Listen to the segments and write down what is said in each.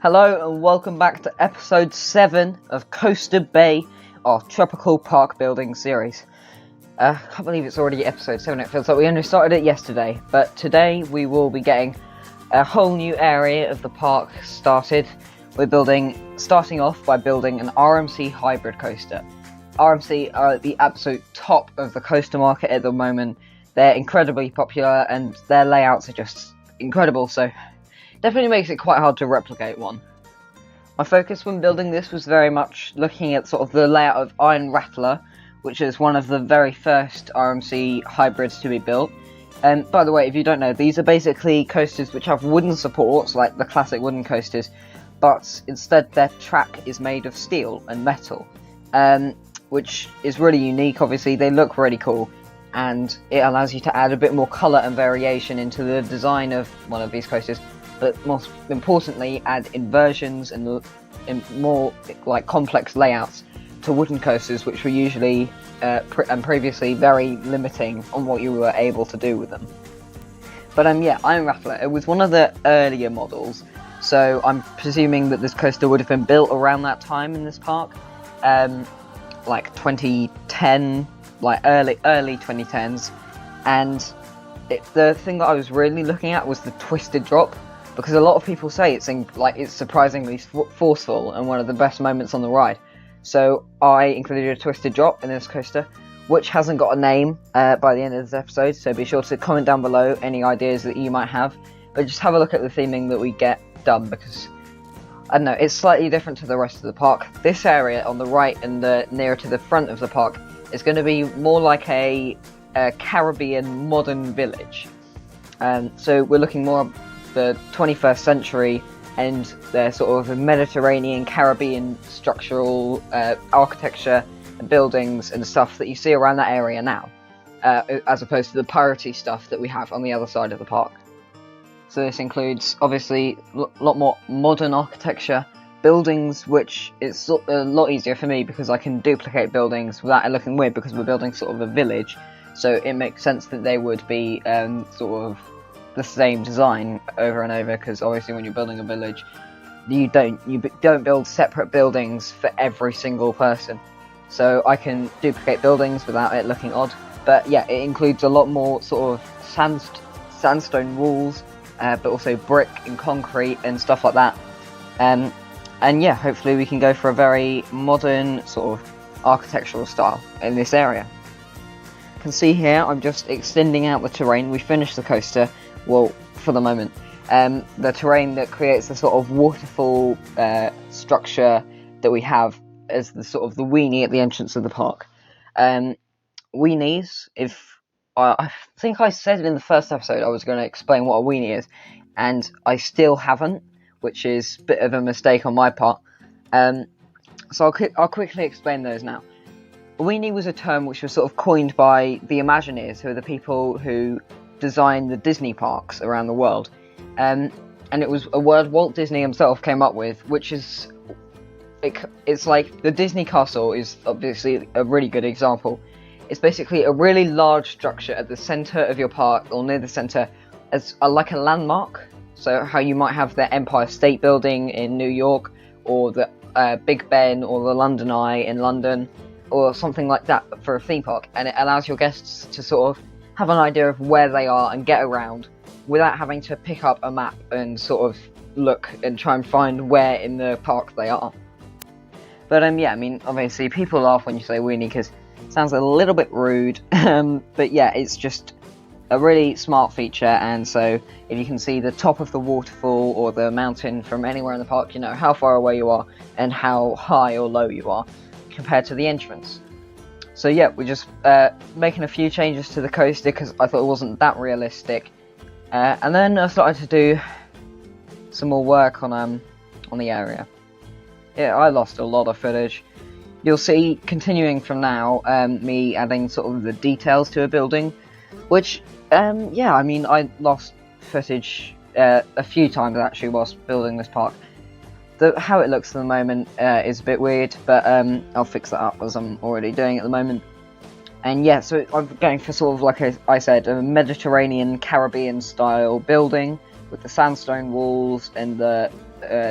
Hello and welcome back to episode 7 of Coaster Bay, our tropical park building series. I can't believe it's already episode 7, it feels like we only started it yesterday, but today we will be getting a whole new area of the park started. We're starting off by building an RMC Hybrid Coaster. RMC are at the absolute top of the coaster market at the moment. They're incredibly popular and their layouts are just incredible, so definitely makes it quite hard to replicate one. My focus when building this was very much looking at sort of the layout of Iron Rattler, which is one of the very first RMC hybrids to be built. And by the way, if you don't know, these are basically coasters which have wooden supports, like the classic wooden coasters, but instead their track is made of steel and metal, which is really unique. Obviously, they look really cool, and it allows you to add a bit more colour and variation into the design of one of these coasters, but most importantly add inversions and more like complex layouts to wooden coasters, which were usually and previously very limiting on what you were able to do with them. But yeah, Iron Rattler, it was one of the earlier models, so I'm presuming that this coaster would have been built around that time in this park, like 2010, like early 2010s, and the thing that I was really looking at was the twisted drop, because a lot of people say it's surprisingly forceful and one of the best moments on the ride. So I included a twisted drop in this coaster, which hasn't got a name by the end of this episode, so be sure to comment down below any ideas that you might have, but just have a look at the theming that we get done, because I don't know, it's slightly different to the rest of the park. This area on the right and nearer to the front of the park is going to be more like a Caribbean modern village. So we're looking more at the 21st century and the sort of Mediterranean Caribbean structural architecture and buildings and stuff that you see around that area now, as opposed to the piratey stuff that we have on the other side of the park. So this includes obviously a lot more modern architecture, buildings, which is a lot easier for me because I can duplicate buildings without it looking weird, because we're building sort of a village, so it makes sense that they would be sort of the same design over and over, because obviously when you're building a village, you don't build separate buildings for every single person, so I can duplicate buildings without it looking odd. But yeah, it includes a lot more sort of sandstone walls, but also brick and concrete and stuff like that, and yeah, hopefully we can go for a very modern sort of architectural style in this area. You can see here I'm just extending out the terrain. We finished the coaster, well, for the moment. The terrain that creates the sort of waterfall structure that we have as the sort of the weenie at the entrance of the park. Weenies, if I think I said it in the first episode I was going to explain what a weenie is, and I still haven't, which is a bit of a mistake on my part. So I'll quickly explain those now. A weenie was a term which was sort of coined by the Imagineers, who are the people who design the Disney parks around the world, and it was a word Walt Disney himself came up with, which is it's like the Disney castle is obviously a really good example. It's basically a really large structure at the center of your park, or near the center, as like a landmark. So how you might have the Empire State Building in New York, or the Big Ben or the London Eye in London, or something like that for a theme park, and it allows your guests to sort of have an idea of where they are and get around without having to pick up a map and sort of look and try and find where in the park they are. But yeah, I mean, obviously people laugh when you say weenie because it sounds a little bit rude, but yeah, it's just a really smart feature, and so if you can see the top of the waterfall or the mountain from anywhere in the park, you know how far away you are and how high or low you are compared to the entrance. So yeah, we're just making a few changes to the coaster because I thought it wasn't that realistic, and then I started to do some more work on the area. Yeah, I lost a lot of footage. You'll see, continuing from now, me adding sort of the details to a building, which yeah, I mean, I lost footage a few times actually whilst building this park. How it looks at the moment is a bit weird, but I'll fix that up as I'm already doing at the moment. And yeah, so I'm going for sort of, like I said, a Mediterranean Caribbean style building with the sandstone walls and the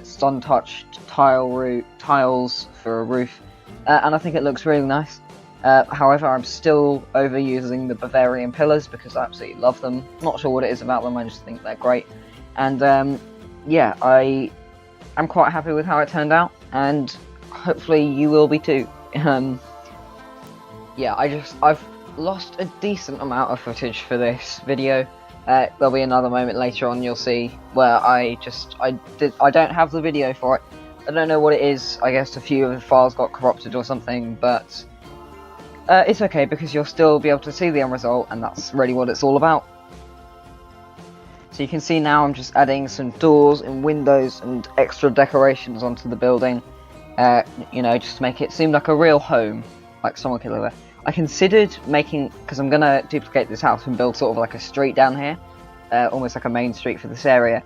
sun-touched tiles for a roof, and I think it looks really nice. However, I'm still overusing the Bavarian pillars because I absolutely love them. Not sure what it is about them, I just think they're great. And yeah, I'm quite happy with how it turned out, and hopefully you will be too. Yeah, I've lost a decent amount of footage for this video. There'll be another moment later on you'll see where I don't have the video for it. I don't know what it is. I guess a few of the files got corrupted or something, but it's okay because you'll still be able to see the end result, and that's really what it's all about. So you can see now I'm just adding some doors and windows and extra decorations onto the building, you know, just to make it seem like a real home, like someone could live there. I considered making, because I'm going to duplicate this house and build sort of like a street down here, almost like a main street for this area,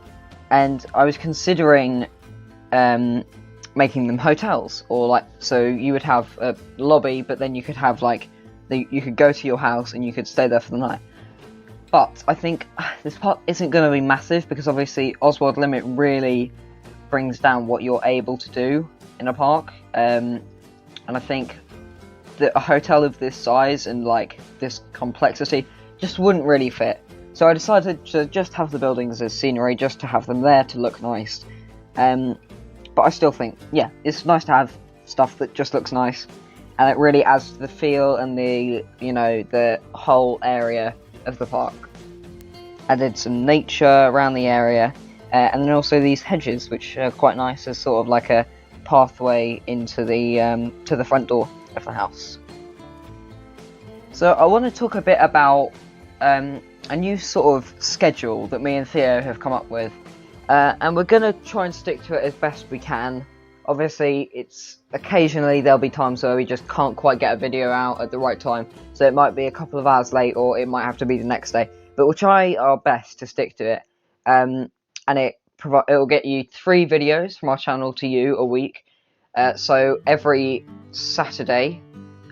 and I was considering making them hotels, or like, so you would have a lobby, but then you could have like, you could go to your house and you could stay there for the night. But I think this part isn't going to be massive because obviously Oswald Limit really brings down what you're able to do in a park, and I think that a hotel of this size and like this complexity just wouldn't really fit. So I decided to just have the buildings as scenery, just to have them there to look nice. But I still think, yeah, it's nice to have stuff that just looks nice, and it really adds to the feel and the, you know, the whole area of the park. Added some nature around the area, and then also these hedges, which are quite nice as sort of like a pathway into the to the front door of the house. So I want to talk a bit about a new sort of schedule that me and Theo have come up with, and we're going to try and stick to it as best we can. Obviously, it's occasionally there'll be times where we just can't quite get a video out at the right time, so it might be a couple of hours late, or it might have to be the next day, but we'll try our best to stick to it. And it'll get you 3 videos from our channel to you a week. So every Saturday,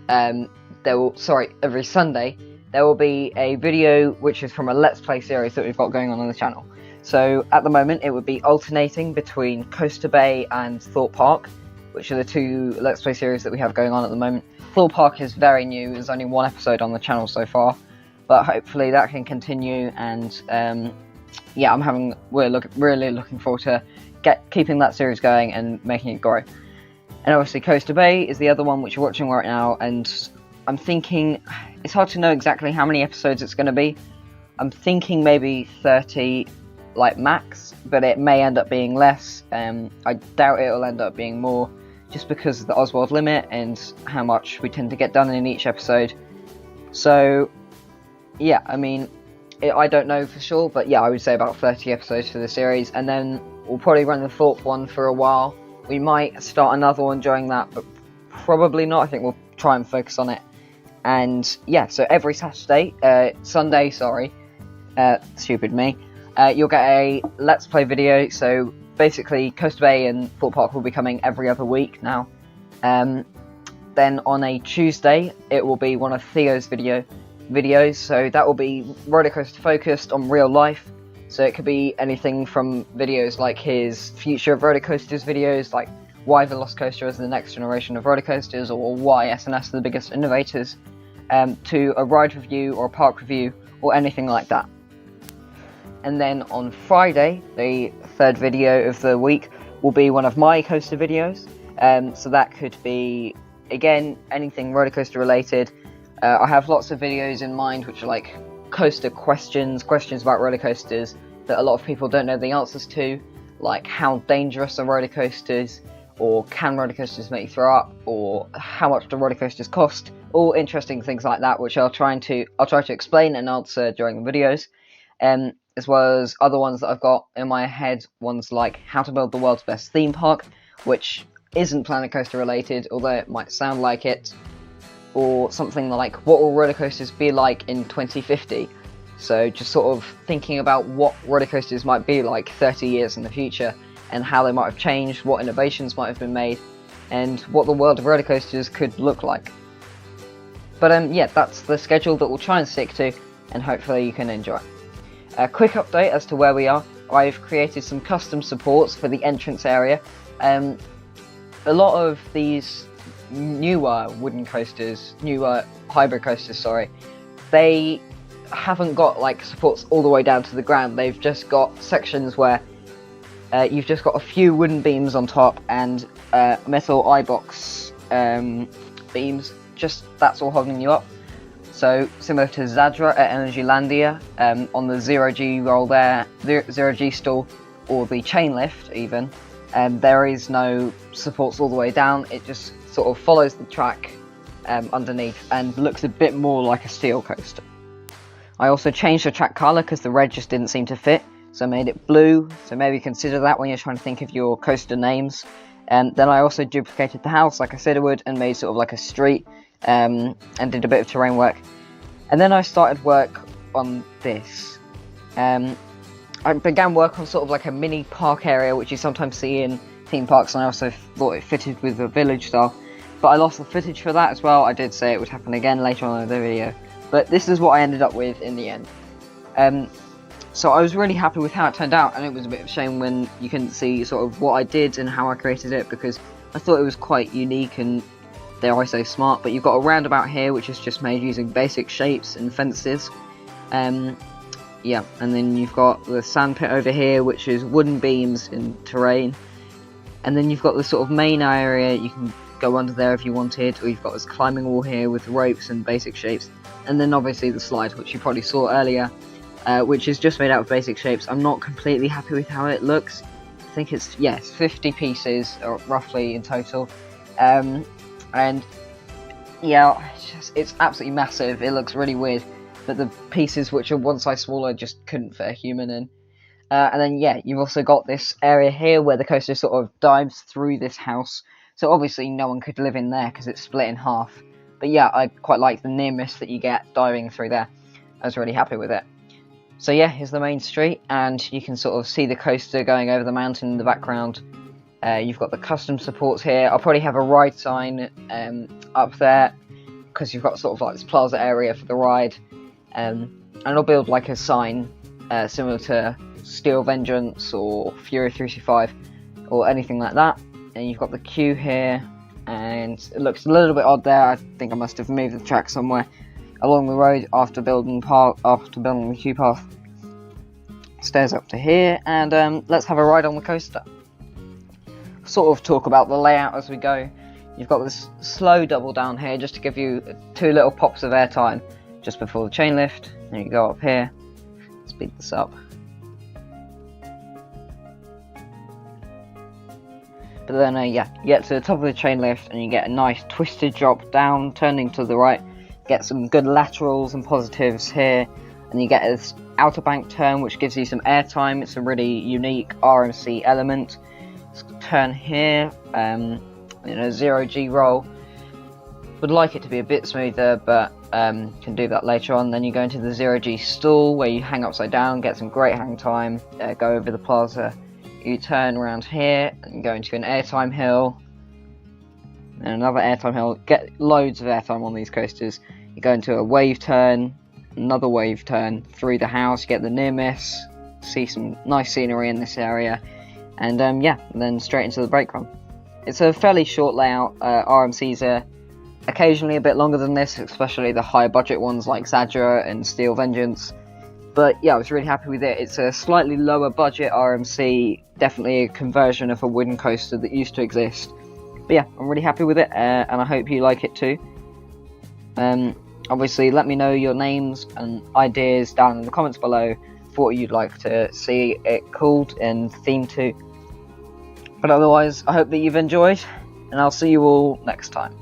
every Sunday, there will be a video which is from a Let's Play series that we've got going on the channel. So at the moment it would be alternating between Coaster Bay and Thorpe Park, which are the 2 Let's Play series that we have going on at the moment. Thorpe Park is very new, there's only 1 episode on the channel so far, but hopefully that can continue, and yeah, we're really looking forward to keeping that series going and making it grow. And obviously Coaster Bay is the other one which you're watching right now, and I'm thinking, it's hard to know exactly how many episodes it's going to be. I'm thinking maybe 30, like max, but it may end up being less. I doubt it'll end up being more, just because of the Oswald limit and how much we tend to get done in each episode. So yeah, I mean, I don't know for sure, but yeah, I would say about 30 episodes for the series, and then we'll probably run the Thorpe one for a while. We might start another one during that, but probably not. I think we'll try and focus on it. And yeah, so every Sunday, stupid me, you'll get a Let's Play video. So basically Coaster Bay and Thorpe Park will be coming every other week now. Then on a Tuesday, it will be one of Theo's videos, so that will be roller coaster focused on real life. So it could be anything from videos like his Future of Roller Coasters videos, like why Velocicoaster is the next generation of roller coasters, or why SNS are the biggest innovators, to a ride review or a park review, or anything like that. And then on Friday, the 3rd video of the week, will be one of my coaster videos. So that could be, again, anything roller coaster related. I have lots of videos in mind which are like coaster questions about roller coasters that a lot of people don't know the answers to, like how dangerous are roller coasters, or can roller coasters make you throw up, or how much do roller coasters cost, all interesting things like that, which I'll try to explain and answer during the videos, as well as other ones that I've got in my head, ones like how to build the world's best theme park, which isn't Planet Coaster related, although it might sound like it, or something like what will roller coasters be like in 2050. So just sort of thinking about what roller coasters might be like 30 years in the future, and how they might have changed, what innovations might have been made, and what the world of roller coasters could look like. But yeah, that's the schedule that we'll try and stick to, and hopefully you can enjoy. A quick update as to where we are. I've created some custom supports for the entrance area. A lot of these newer wooden coasters, newer hybrid coasters, sorry, they haven't got like supports all the way down to the ground. They've just got sections where you've just got a few wooden beams on top and metal eye-box beams. Just that's all holding you up. So similar to Zadra at Energylandia, on the 0G roll there, 0G stall, or the chain lift even, there is no supports all the way down. It just sort of follows the track underneath and looks a bit more like a steel coaster. I also changed the track colour because the red just didn't seem to fit, so I made it blue, so maybe consider that when you're trying to think of your coaster names. Then I also duplicated the house like I said I would and made sort of like a street, and did a bit of terrain work. And then I started work on this. I began work on sort of like a mini park area which you sometimes see in theme parks, and I also thought it fitted with the village style, but I lost the footage for that as well. I did say it would happen again later on in the video, but this is what I ended up with in the end. So I was really happy with how it turned out, and it was a bit of a shame when you couldn't see sort of what I did and how I created it, because I thought it was quite unique and, dare I say, smart. But you've got a roundabout here which is just made using basic shapes and fences. Yeah, and then you've got the sand pit over here which is wooden beams in terrain, and then you've got the sort of main area. You can go under there if you wanted, or you've got this climbing wall here with ropes and basic shapes, and then obviously the slide which you probably saw earlier, which is just made out of basic shapes. I'm not completely happy with how it looks. I think it's 50 pieces roughly in total, and yeah, it's absolutely massive. It looks really weird, but the pieces which are one size smaller just couldn't fit a human in. And then yeah, you've also got this area here where the coaster sort of dives through this house, so obviously no one could live in there because it's split in half. But yeah, I quite like the near miss that you get diving through there. I was really happy with it. So yeah, here's the main street, and you can sort of see the coaster going over the mountain in the background. You've got the custom supports here. I'll probably have a ride sign up there, because you've got sort of like this plaza area for the ride. And I'll build like a sign similar to Steel Vengeance or Fury 365 or anything like that. And you've got the queue here, and it looks a little bit odd there. I think I must have moved the track somewhere along the road after building the queue path. Stairs up to here, and let's have a ride on the coaster. Sort of talk about the layout as we go. You've got this slow double down here just to give you 2 little pops of airtime just before the chain lift. Then you go up here, speed this up. But then yeah, you get to the top of the chain lift and you get a nice twisted drop down, turning to the right. Get some good laterals and positives here, and you get this outer bank turn which gives you some airtime. It's a really unique RMC element. Turn here, in a 0G roll. Would like it to be a bit smoother, but can do that later on. Then you go into the 0G stall where you hang upside down, get some great hang time, go over the plaza. You turn around here and go into an airtime hill, and another airtime hill. Get loads of airtime on these coasters. You go into a wave turn, another wave turn through the house, you get the near miss, see some nice scenery in this area, and yeah, then straight into the brake run. It's a fairly short layout. RMCs are occasionally a bit longer than this, especially the high budget ones like Zadra and Steel Vengeance. But yeah, I was really happy with it. It's a slightly lower budget RMC, definitely a conversion of a wooden coaster that used to exist. But yeah, I'm really happy with it, and I hope you like it too. Obviously, let me know your names and ideas down in the comments below for what you'd like to see it called and themed to. But otherwise, I hope that you've enjoyed, and I'll see you all next time.